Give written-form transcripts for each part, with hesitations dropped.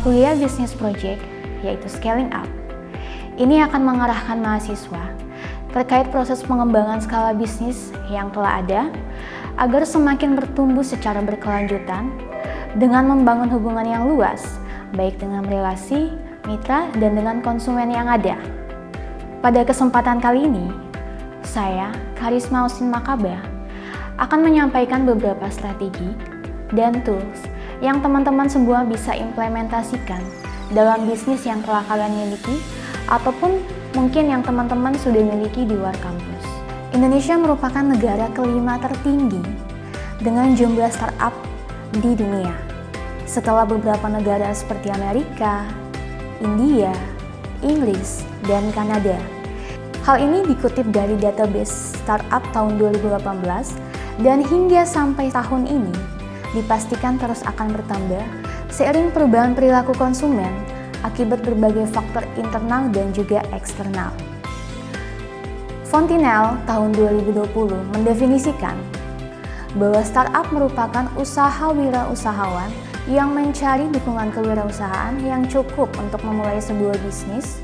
kuliah Business Project, yaitu Scaling Up. Ini akan mengarahkan mahasiswa terkait proses pengembangan skala bisnis yang telah ada agar semakin bertumbuh secara berkelanjutan dengan membangun hubungan yang luas, baik dengan relasi, mitra, dan dengan konsumen yang ada. Pada kesempatan kali ini, saya, Karisma Usin Makaba, akan menyampaikan beberapa strategi dan tools yang teman-teman semua bisa implementasikan dalam bisnis yang telah kalian miliki ataupun mungkin yang teman-teman sudah miliki di luar kampus. Indonesia merupakan negara kelima tertinggi dengan jumlah startup di dunia, setelah beberapa negara seperti Amerika, India, Inggris, dan Kanada. Hal ini dikutip dari database startup tahun 2018 dan hingga sampai tahun ini dipastikan terus akan bertambah seiring perubahan perilaku konsumen akibat berbagai faktor internal dan juga eksternal. Fontinel tahun 2020 mendefinisikan bahwa startup merupakan usaha wirausahawan yang mencari dukungan kewirausahaan yang cukup untuk memulai sebuah bisnis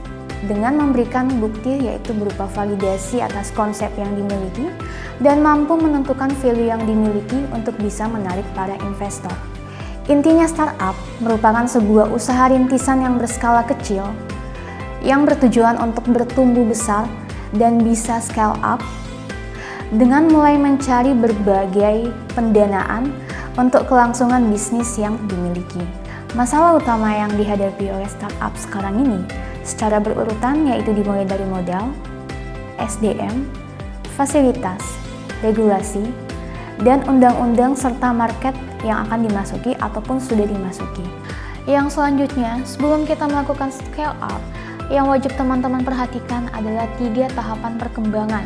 dengan memberikan bukti yaitu berupa validasi atas konsep yang dimiliki dan mampu menentukan value yang dimiliki untuk bisa menarik para investor. Intinya startup merupakan sebuah usaha rintisan yang berskala kecil yang bertujuan untuk bertumbuh besar dan bisa scale up dengan mulai mencari berbagai pendanaan untuk kelangsungan bisnis yang dimiliki. Masalah utama yang dihadapi oleh startup sekarang ini secara berurutan yaitu dimulai dari modal, SDM, fasilitas, regulasi, dan undang-undang serta market yang akan dimasuki ataupun sudah dimasuki. Yang selanjutnya, sebelum kita melakukan scale up, yang wajib teman-teman perhatikan adalah 3 tahapan perkembangan.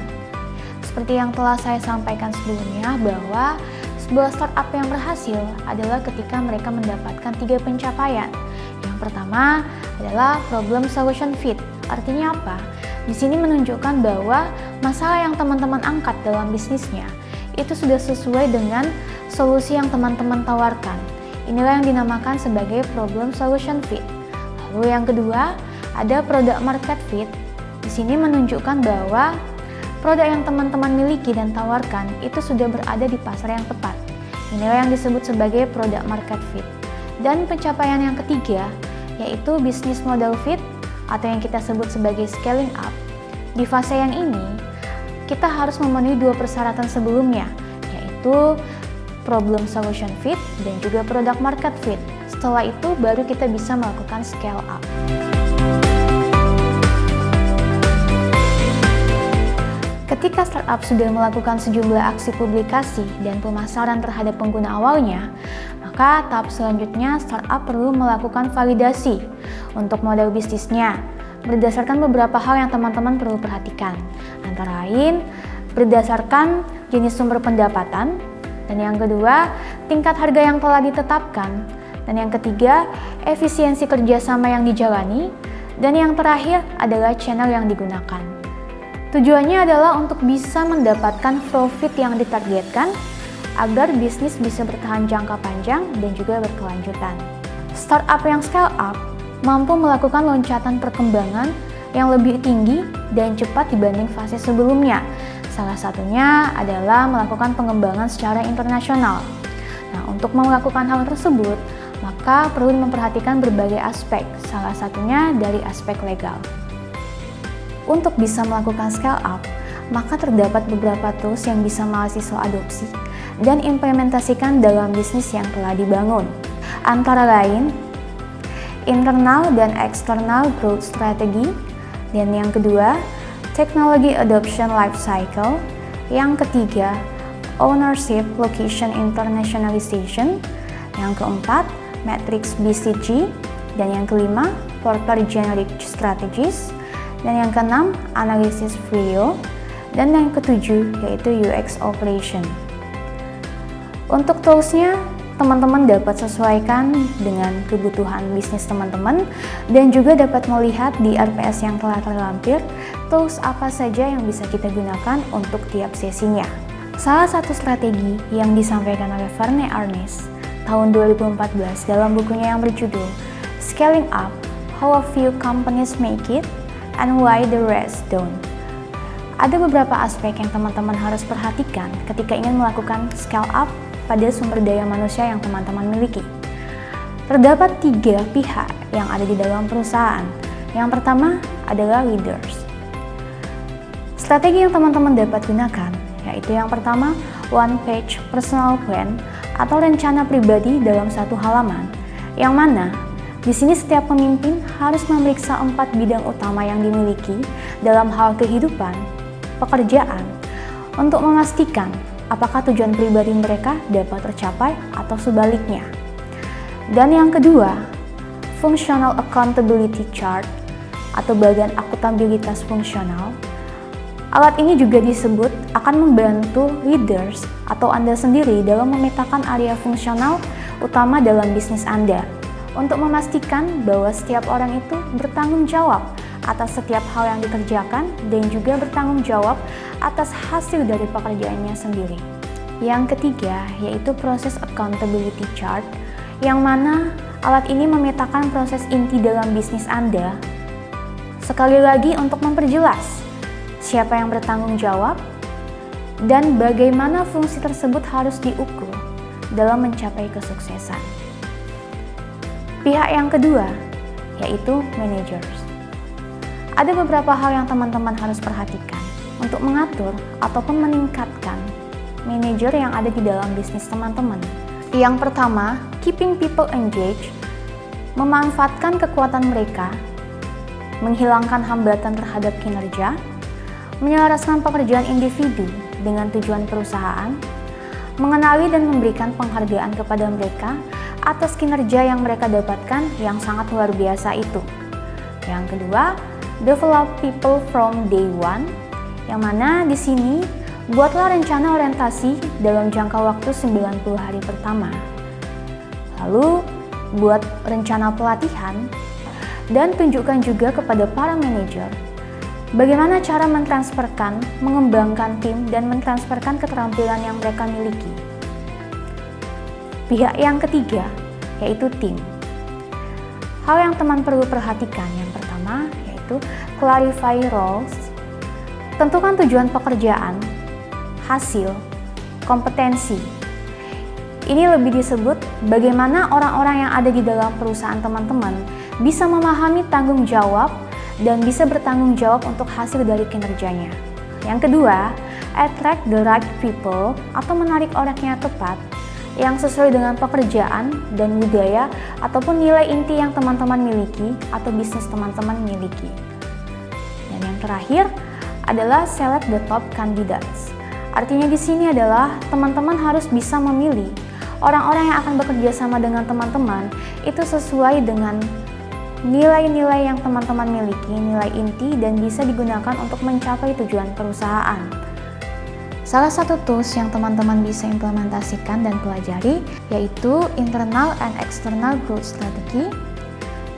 Seperti yang telah saya sampaikan sebelumnya bahwa sebuah startup yang berhasil adalah ketika mereka mendapatkan 3 pencapaian. Yang pertama adalah problem solution fit. Artinya apa? Di sini menunjukkan bahwa masalah yang teman-teman angkat dalam bisnisnya itu sudah sesuai dengan solusi yang teman-teman tawarkan. Inilah yang dinamakan sebagai problem solution fit. Lalu yang kedua, ada product market fit. Di sini menunjukkan bahwa produk yang teman-teman miliki dan tawarkan itu sudah berada di pasar yang tepat. Inilah yang disebut sebagai product market fit. Dan pencapaian yang ketiga yaitu business model fit atau yang kita sebut sebagai scaling up. Di fase yang ini, kita harus memenuhi 2 persyaratan sebelumnya, yaitu problem solution fit dan juga product market fit. Setelah itu baru kita bisa melakukan scale up. Ketika startup sudah melakukan sejumlah aksi publikasi dan pemasaran terhadap pengguna awalnya, maka tahap selanjutnya startup perlu melakukan validasi untuk model bisnisnya berdasarkan beberapa hal yang teman-teman perlu perhatikan. Antara lain, berdasarkan jenis sumber pendapatan, dan yang kedua, tingkat harga yang telah ditetapkan, dan yang ketiga, efisiensi kerjasama yang dijalani, dan yang terakhir adalah channel yang digunakan. Tujuannya adalah untuk bisa mendapatkan profit yang ditargetkan agar bisnis bisa bertahan jangka panjang dan juga berkelanjutan. Startup yang scale up mampu melakukan loncatan perkembangan yang lebih tinggi dan cepat dibanding fase sebelumnya. Salah satunya adalah melakukan pengembangan secara internasional. Nah, untuk melakukan hal tersebut, maka perlu memperhatikan berbagai aspek, salah satunya dari aspek legal. Untuk bisa melakukan scale up, maka terdapat beberapa tools yang bisa mahasiswa adopsi dan implementasikan dalam bisnis yang telah dibangun. Antara lain, internal dan external growth strategy, dan yang kedua, technology adoption life cycle, yang ketiga, ownership location internationalization, yang keempat, matrix BCG, dan yang kelima, porter generic strategies, dan yang keenam, analisis video, dan yang ketujuh yaitu UX operation. Untuk toolsnya, teman-teman dapat sesuaikan dengan kebutuhan bisnis teman-teman dan juga dapat melihat di RPS yang telah terlampir tools apa saja yang bisa kita gunakan untuk tiap sesinya. Salah satu strategi yang disampaikan oleh Verne Arnis tahun 2014 dalam bukunya yang berjudul Scaling up, how a few companies make it, and why the rest don't. Ada beberapa aspek yang teman-teman harus perhatikan ketika ingin melakukan scale up pada sumber daya manusia yang teman-teman miliki. Terdapat 3 pihak yang ada di dalam perusahaan. Yang pertama adalah leaders. Strategi yang teman-teman dapat gunakan yaitu yang pertama, one page personal plan atau rencana pribadi dalam satu halaman, yang mana di sini setiap pemimpin harus memeriksa 4 bidang utama yang dimiliki dalam hal kehidupan, pekerjaan, untuk memastikan apakah tujuan pribadi mereka dapat tercapai atau sebaliknya. Dan yang kedua, functional accountability chart atau bagian akuntabilitas fungsional. Alat ini juga disebut akan membantu leaders atau Anda sendiri dalam memetakan area fungsional utama dalam bisnis Anda untuk memastikan bahwa setiap orang itu bertanggung jawab atas setiap hal yang dikerjakan dan juga bertanggung jawab atas hasil dari pekerjaannya sendiri. Yang ketiga yaitu proses accountability chart, yang mana alat ini memetakan proses inti dalam bisnis Anda. Sekali lagi untuk memperjelas siapa yang bertanggung jawab, dan bagaimana fungsi tersebut harus diukur dalam mencapai kesuksesan. Pihak yang kedua, yaitu managers. Ada beberapa hal yang teman-teman harus perhatikan untuk mengatur ataupun meningkatkan manajer yang ada di dalam bisnis teman-teman. Yang pertama, keeping people engaged, memanfaatkan kekuatan mereka, menghilangkan hambatan terhadap kinerja, menyelaraskan pekerjaan individu dengan tujuan perusahaan, mengenali dan memberikan penghargaan kepada mereka atas kinerja yang mereka dapatkan yang sangat luar biasa itu. Yang kedua, develop people from day one, yang mana di sini buatlah rencana orientasi dalam jangka waktu 90 hari pertama. Lalu, buat rencana pelatihan dan tunjukkan juga kepada para manajer bagaimana cara mentransferkan, mengembangkan tim, dan mentransferkan keterampilan yang mereka miliki. Pihak yang ketiga, yaitu tim. Hal yang teman perlu perhatikan yang pertama, yaitu clarify roles. Tentukan tujuan pekerjaan, hasil, kompetensi. Ini lebih disebut bagaimana orang-orang yang ada di dalam perusahaan teman-teman bisa memahami tanggung jawab dan bisa bertanggung jawab untuk hasil dari kinerjanya. Yang kedua, attract the right people atau menarik orang yang tepat yang sesuai dengan pekerjaan dan budaya ataupun nilai inti yang teman-teman miliki atau bisnis teman-teman miliki. Dan yang terakhir adalah select the top candidates. Artinya di sini adalah teman-teman harus bisa memilih orang-orang yang akan bekerja sama dengan teman-teman itu sesuai dengan nilai-nilai yang teman-teman miliki, nilai inti, dan bisa digunakan untuk mencapai tujuan perusahaan. Salah satu tools yang teman-teman bisa implementasikan dan pelajari yaitu internal and external growth strategy,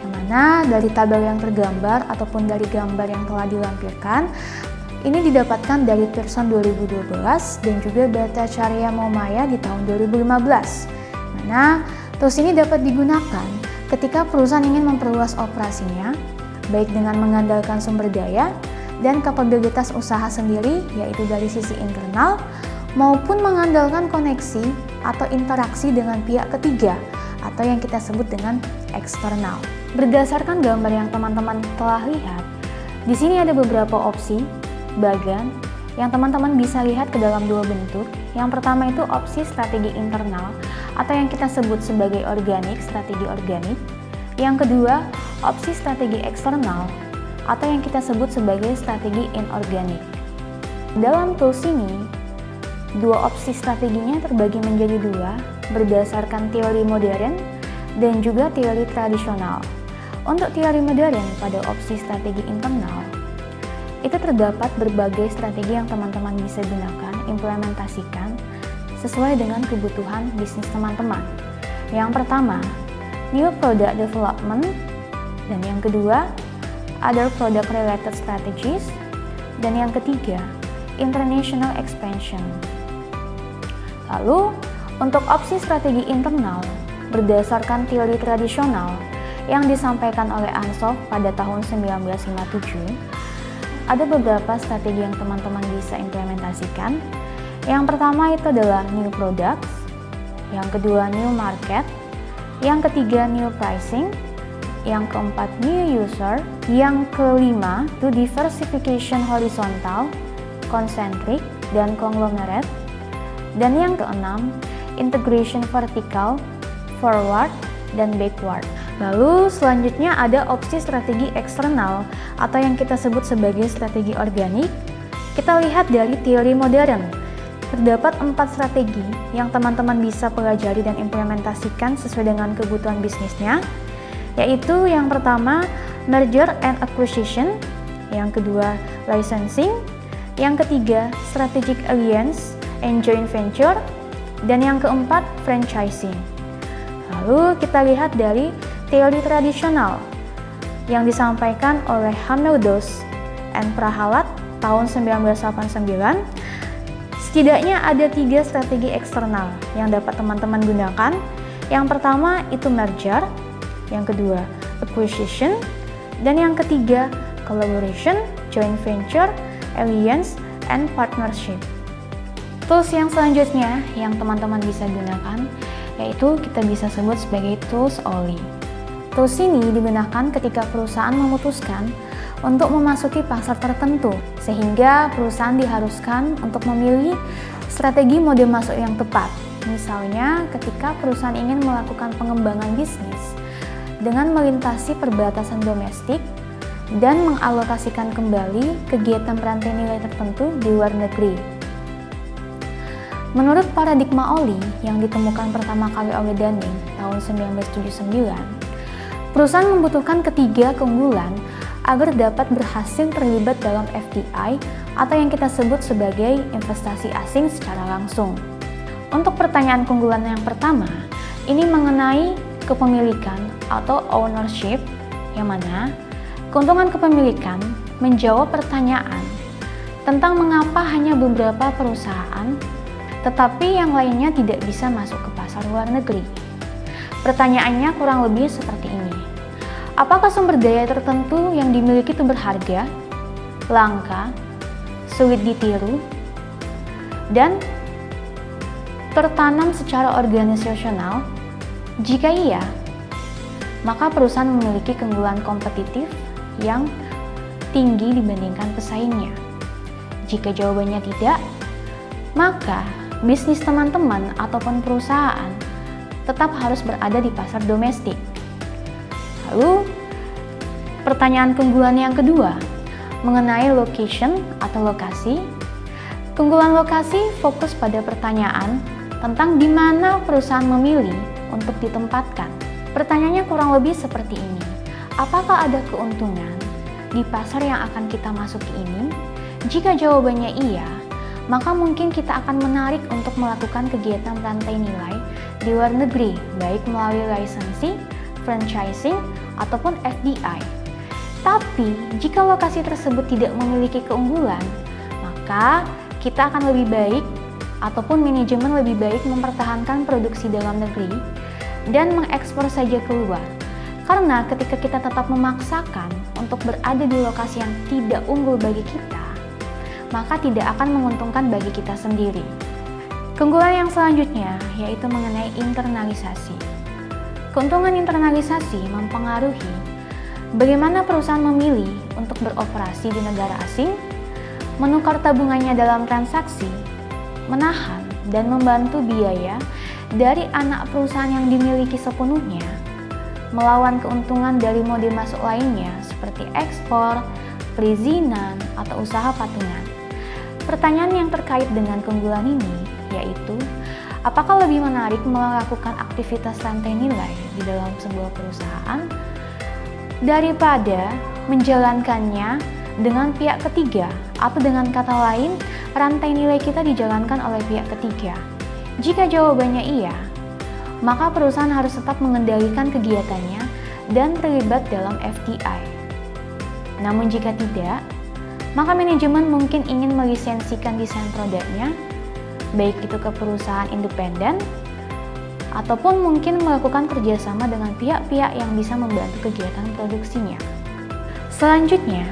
yang mana dari tabel yang tergambar ataupun dari gambar yang telah dilampirkan ini didapatkan dari Pearson 2012 dan juga Bhattacharya Momaya di tahun 2015. Mana tools ini dapat digunakan ketika perusahaan ingin memperluas operasinya, baik dengan mengandalkan sumber daya dan kapabilitas usaha sendiri, yaitu dari sisi internal, maupun mengandalkan koneksi atau interaksi dengan pihak ketiga, atau yang kita sebut dengan eksternal. Berdasarkan gambar yang teman-teman telah lihat, di sini ada beberapa opsi, bagan, yang teman-teman bisa lihat ke dalam 2 bentuk. Yang pertama itu opsi strategi internal, atau yang kita sebut sebagai organik, strategi organik. Yang kedua, opsi strategi eksternal, atau yang kita sebut sebagai strategi inorganik. Dalam tools ini, 2 opsi strateginya terbagi menjadi 2 berdasarkan teori modern dan juga teori tradisional. Untuk teori modern pada opsi strategi internal, itu terdapat berbagai strategi yang teman-teman bisa gunakan, implementasikan sesuai dengan kebutuhan bisnis teman-teman. Yang pertama, new product development, dan yang kedua, other product related strategies, dan yang ketiga, international expansion. Lalu, untuk opsi strategi internal berdasarkan teori tradisional, yang disampaikan oleh Ansoff pada tahun 1957, ada beberapa strategi yang teman-teman bisa implementasikan. Yang pertama itu adalah new products, yang kedua new market, yang ketiga new pricing, yang keempat new user, yang kelima itu diversification horizontal, concentric, dan conglomerate, dan yang keenam integration vertical, forward, dan backward. Lalu selanjutnya ada opsi strategi eksternal atau yang kita sebut sebagai strategi organik. Kita lihat dari teori modern. Terdapat 4 strategi yang teman-teman bisa pelajari dan implementasikan sesuai dengan kebutuhan bisnisnya, yaitu yang pertama merger and acquisition, yang kedua licensing, yang ketiga strategic alliance and joint venture, dan yang keempat franchising. Lalu kita lihat dari teori tradisional yang disampaikan oleh Hamildos and Prahalat tahun 1989. Setidaknya ada 3 strategi eksternal yang dapat teman-teman gunakan. Yang pertama itu merger, yang kedua acquisition, dan yang ketiga collaboration, joint venture, alliance, and partnership. Tools yang selanjutnya yang teman-teman bisa gunakan yaitu kita bisa sebut sebagai tools OLI. Tools ini digunakan ketika perusahaan memutuskan untuk memasuki pasar tertentu, sehingga perusahaan diharuskan untuk memilih strategi mode masuk yang tepat. Misalnya, ketika perusahaan ingin melakukan pengembangan bisnis dengan melintasi perbatasan domestik dan mengalokasikan kembali kegiatan rantai nilai tertentu di luar negeri. Menurut paradigma OLI yang ditemukan pertama kali oleh Dunning tahun 1979, perusahaan membutuhkan 3 keunggulan agar dapat berhasil terlibat dalam FDI atau yang kita sebut sebagai investasi asing secara langsung. Untuk pertanyaan keunggulan yang pertama, ini mengenai kepemilikan atau ownership, yang mana keuntungan kepemilikan menjawab pertanyaan tentang mengapa hanya beberapa perusahaan tetapi yang lainnya tidak bisa masuk ke pasar luar negeri. Pertanyaannya kurang lebih seperti ini. Apakah sumber daya tertentu yang dimiliki itu berharga, langka, sulit ditiru, dan tertanam secara organisasional? Jika iya, maka perusahaan memiliki keunggulan kompetitif yang tinggi dibandingkan pesaingnya. Jika jawabannya tidak, maka bisnis teman-teman ataupun perusahaan tetap harus berada di pasar domestik. Lalu, pertanyaan keunggulan yang kedua mengenai location atau lokasi. Keunggulan lokasi fokus pada pertanyaan tentang di mana perusahaan memilih untuk ditempatkan. Pertanyaannya kurang lebih seperti ini. Apakah ada keuntungan di pasar yang akan kita masuki ini? Jika jawabannya iya, maka mungkin kita akan menarik untuk melakukan kegiatan rantai nilai di luar negeri, baik melalui licensing, franchising, ataupun FDI. Tapi, jika lokasi tersebut tidak memiliki keunggulan, maka kita akan lebih baik ataupun manajemen lebih baik mempertahankan produksi dalam negeri dan mengekspor saja keluar. Karena ketika kita tetap memaksakan untuk berada di lokasi yang tidak unggul bagi kita, maka tidak akan menguntungkan bagi kita sendiri. Keunggulan yang selanjutnya yaitu mengenai internalisasi. Keuntungan internalisasi mempengaruhi bagaimana perusahaan memilih untuk beroperasi di negara asing, menukar tabungannya dalam transaksi, menahan dan membantu biaya dari anak perusahaan yang dimiliki sepenuhnya, melawan keuntungan dari mode masuk lainnya seperti ekspor, perizinan, atau usaha patungan. Pertanyaan yang terkait dengan keunggulan ini yaitu, apakah lebih menarik melakukan aktivitas rantai nilai di dalam sebuah perusahaan daripada menjalankannya dengan pihak ketiga, atau dengan kata lain, rantai nilai kita dijalankan oleh pihak ketiga? Jika jawabannya iya, maka perusahaan harus tetap mengendalikan kegiatannya dan terlibat dalam FDI. Namun jika tidak, maka manajemen mungkin ingin melisensikan desain produknya, baik itu ke perusahaan independen ataupun mungkin melakukan kerjasama dengan pihak-pihak yang bisa membantu kegiatan produksinya. Selanjutnya,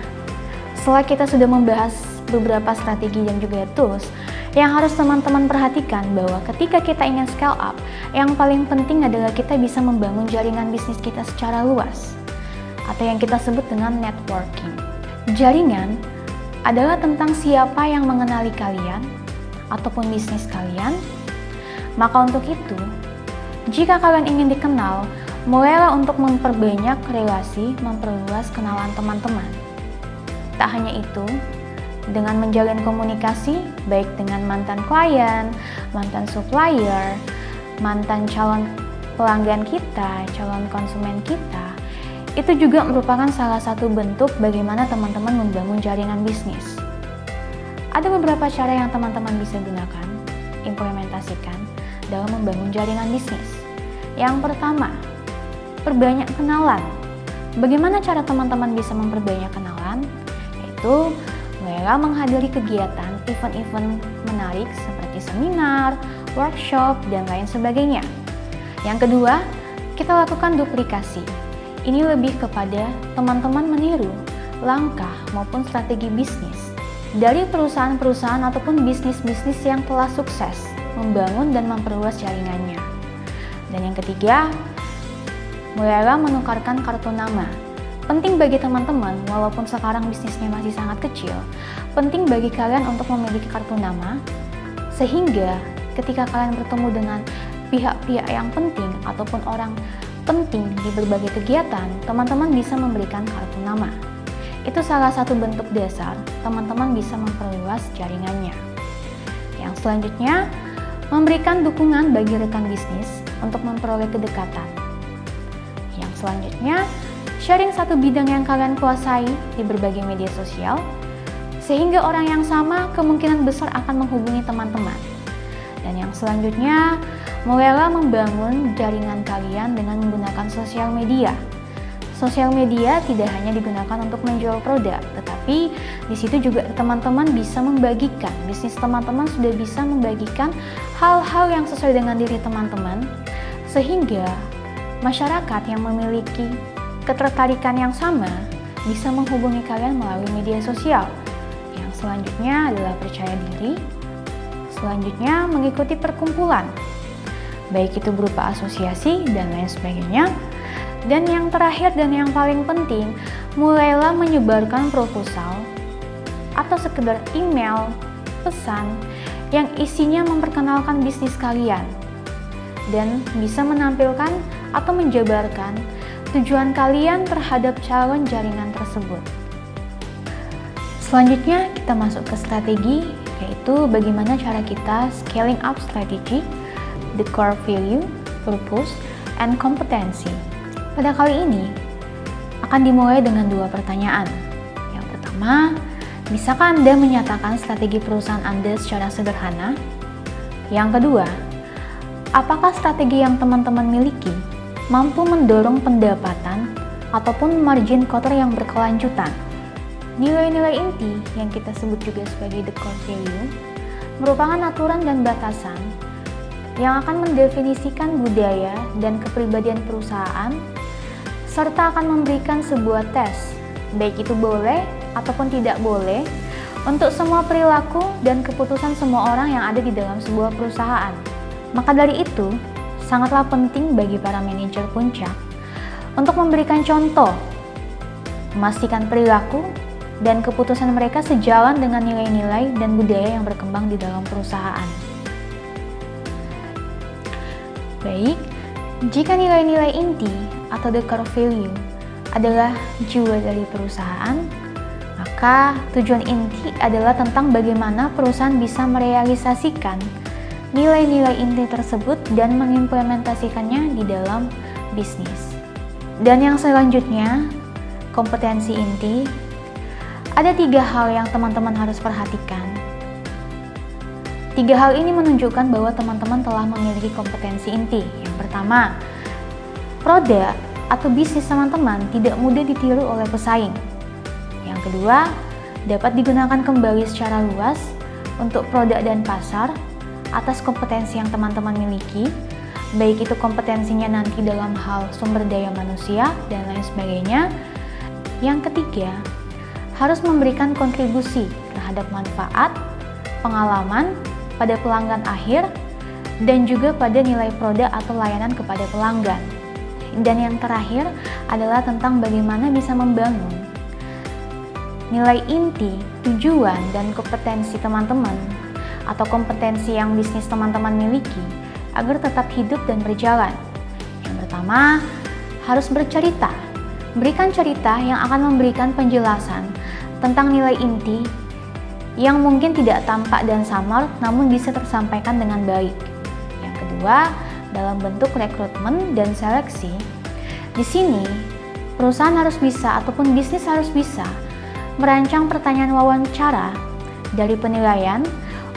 setelah kita sudah membahas beberapa strategi dan juga tools, yang harus teman-teman perhatikan bahwa ketika kita ingin scale up, yang paling penting adalah kita bisa membangun jaringan bisnis kita secara luas, atau yang kita sebut dengan networking. Jaringan adalah tentang siapa yang mengenali kalian, ataupun bisnis kalian. Maka untuk itu, jika kalian ingin dikenal, mulailah untuk memperbanyak relasi, memperluas kenalan teman-teman. Tak hanya itu, dengan menjalin komunikasi baik dengan mantan klien, mantan supplier, mantan calon pelanggan kita, calon konsumen kita, itu juga merupakan salah satu bentuk bagaimana teman-teman membangun jaringan bisnis. Ada beberapa cara yang teman-teman bisa gunakan, implementasikan dalam membangun jaringan bisnis. Yang pertama, perbanyak kenalan. Bagaimana cara teman-teman bisa memperbanyak kenalan? Yaitu mulailah menghadiri kegiatan, event-event menarik seperti seminar, workshop, dan lain sebagainya. Yang kedua, kita lakukan duplikasi. Ini lebih kepada teman-teman meniru langkah maupun strategi bisnis dari perusahaan-perusahaan ataupun bisnis-bisnis yang telah sukses membangun dan memperluas jaringannya. Dan yang ketiga, mulailah menukarkan kartu nama. Penting bagi teman-teman, walaupun sekarang bisnisnya masih sangat kecil, penting bagi kalian untuk memiliki kartu nama, sehingga ketika kalian bertemu dengan pihak-pihak yang penting ataupun orang penting di berbagai kegiatan, teman-teman bisa memberikan kartu nama. Itu salah satu bentuk dasar teman-teman bisa memperluas jaringannya. Yang selanjutnya, memberikan dukungan bagi rekan bisnis untuk memperoleh kedekatan. Yang selanjutnya, sharing satu bidang yang kalian kuasai di berbagai media sosial, sehingga orang yang sama kemungkinan besar akan menghubungi teman-teman. Dan yang selanjutnya, mulailah membangun jaringan kalian dengan menggunakan sosial media. Sosial media tidak hanya digunakan untuk menjual produk, tetapi di situ juga teman-teman bisa membagikan, bisnis teman-teman sudah bisa membagikan hal-hal yang sesuai dengan diri teman-teman, sehingga masyarakat yang memiliki ketertarikan yang sama bisa menghubungi kalian melalui media sosial. Yang selanjutnya adalah percaya diri. Selanjutnya mengikuti perkumpulan, baik itu berupa asosiasi dan lain sebagainya. Dan yang terakhir dan yang paling penting, mulailah menyebarkan proposal atau sekedar email, pesan yang isinya memperkenalkan bisnis kalian dan bisa menampilkan atau menjabarkan tujuan kalian terhadap calon jaringan tersebut. Selanjutnya kita masuk ke strategi, yaitu bagaimana cara kita scaling up strategy, the core value, purpose, and kompetensi. Pada kali ini akan dimulai dengan dua pertanyaan. Yang pertama, bisakah Anda menyatakan strategi perusahaan Anda secara sederhana? Yang kedua, apakah strategi yang teman-teman miliki mampu mendorong pendapatan ataupun margin kotor yang berkelanjutan? Nilai-nilai inti yang kita sebut juga sebagai the core value merupakan aturan dan batasan yang akan mendefinisikan budaya dan kepribadian perusahaan serta akan memberikan sebuah tes, baik itu boleh ataupun tidak boleh, untuk semua perilaku dan keputusan semua orang yang ada di dalam sebuah perusahaan. Maka dari itu, sangatlah penting bagi para manajer puncak untuk memberikan contoh, memastikan perilaku dan keputusan mereka sejalan dengan nilai-nilai dan budaya yang berkembang di dalam perusahaan. Baik, jika nilai-nilai inti atau the core value adalah jiwa dari perusahaan, maka tujuan inti adalah tentang bagaimana perusahaan bisa merealisasikan nilai-nilai inti tersebut dan mengimplementasikannya di dalam bisnis. Dan yang selanjutnya, kompetensi inti. Ada 3 hal yang teman-teman harus perhatikan. 3 hal ini menunjukkan bahwa teman-teman telah memiliki kompetensi inti. Yang pertama, produk atau bisnis teman-teman tidak mudah ditiru oleh pesaing. Yang kedua, dapat digunakan kembali secara luas untuk produk dan pasar atas kompetensi yang teman-teman miliki. baik itu kompetensinya nanti dalam hal sumber daya manusia dan lain sebagainya. Yang ketiga, harus memberikan kontribusi terhadap manfaat, pengalaman pada pelanggan akhir, dan juga pada nilai produk atau layanan kepada pelanggan. Dan yang terakhir adalah tentang bagaimana bisa membangun nilai inti, tujuan, dan kompetensi teman-teman atau kompetensi yang bisnis teman-teman miliki agar tetap hidup dan berjalan. Yang pertama, harus bercerita. Berikan cerita yang akan memberikan penjelasan tentang nilai inti yang mungkin tidak tampak dan samar namun bisa tersampaikan dengan baik. Yang kedua, dalam bentuk rekrutmen dan seleksi. Di sini, perusahaan harus bisa ataupun bisnis harus bisa merancang pertanyaan wawancara dari penilaian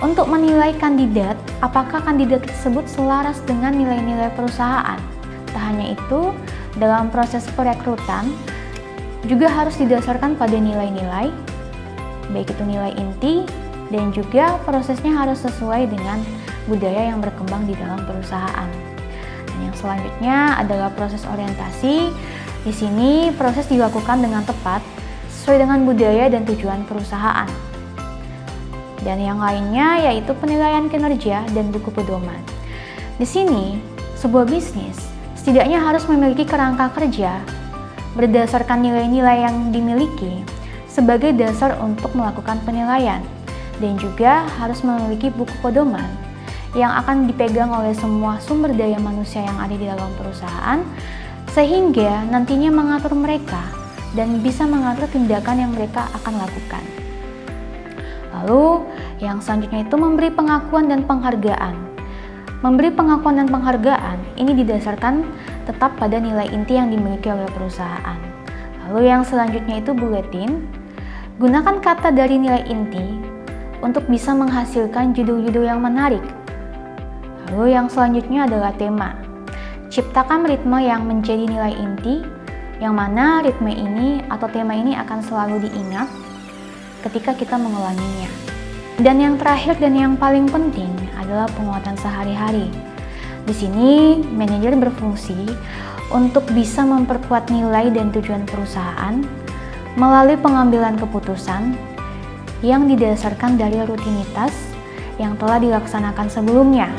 untuk menilai kandidat apakah kandidat tersebut selaras dengan nilai-nilai perusahaan. Tak hanya itu, dalam proses perekrutan juga harus didasarkan pada nilai-nilai, baik itu nilai inti dan juga prosesnya harus sesuai dengan budaya yang berkembang di dalam perusahaan. Dan yang selanjutnya adalah proses orientasi. Di sini proses dilakukan dengan tepat sesuai dengan budaya dan tujuan perusahaan. Dan yang lainnya yaitu penilaian kinerja dan buku pedoman. Di sini, sebuah bisnis setidaknya harus memiliki kerangka kerja berdasarkan nilai-nilai yang dimiliki sebagai dasar untuk melakukan penilaian, dan juga harus memiliki buku pedoman yang akan dipegang oleh semua sumber daya manusia yang ada di dalam perusahaan, sehingga nantinya mengatur mereka dan bisa mengatur tindakan yang mereka akan lakukan. Lalu, yang selanjutnya itu memberi pengakuan dan penghargaan. Memberi pengakuan dan penghargaan ini didasarkan tetap pada nilai inti yang dimiliki oleh perusahaan. Lalu yang selanjutnya itu buletin. Gunakan kata dari nilai inti untuk bisa menghasilkan judul-judul yang menarik. Lalu yang selanjutnya adalah tema. Ciptakan ritme yang menjadi nilai inti, yang mana ritme ini atau tema ini akan selalu diingat ketika kita mengulanginya. Dan yang terakhir dan yang paling penting adalah penguatan sehari-hari. Di sini, manajer berfungsi untuk bisa memperkuat nilai dan tujuan perusahaan melalui pengambilan keputusan yang didasarkan dari rutinitas yang telah dilaksanakan sebelumnya.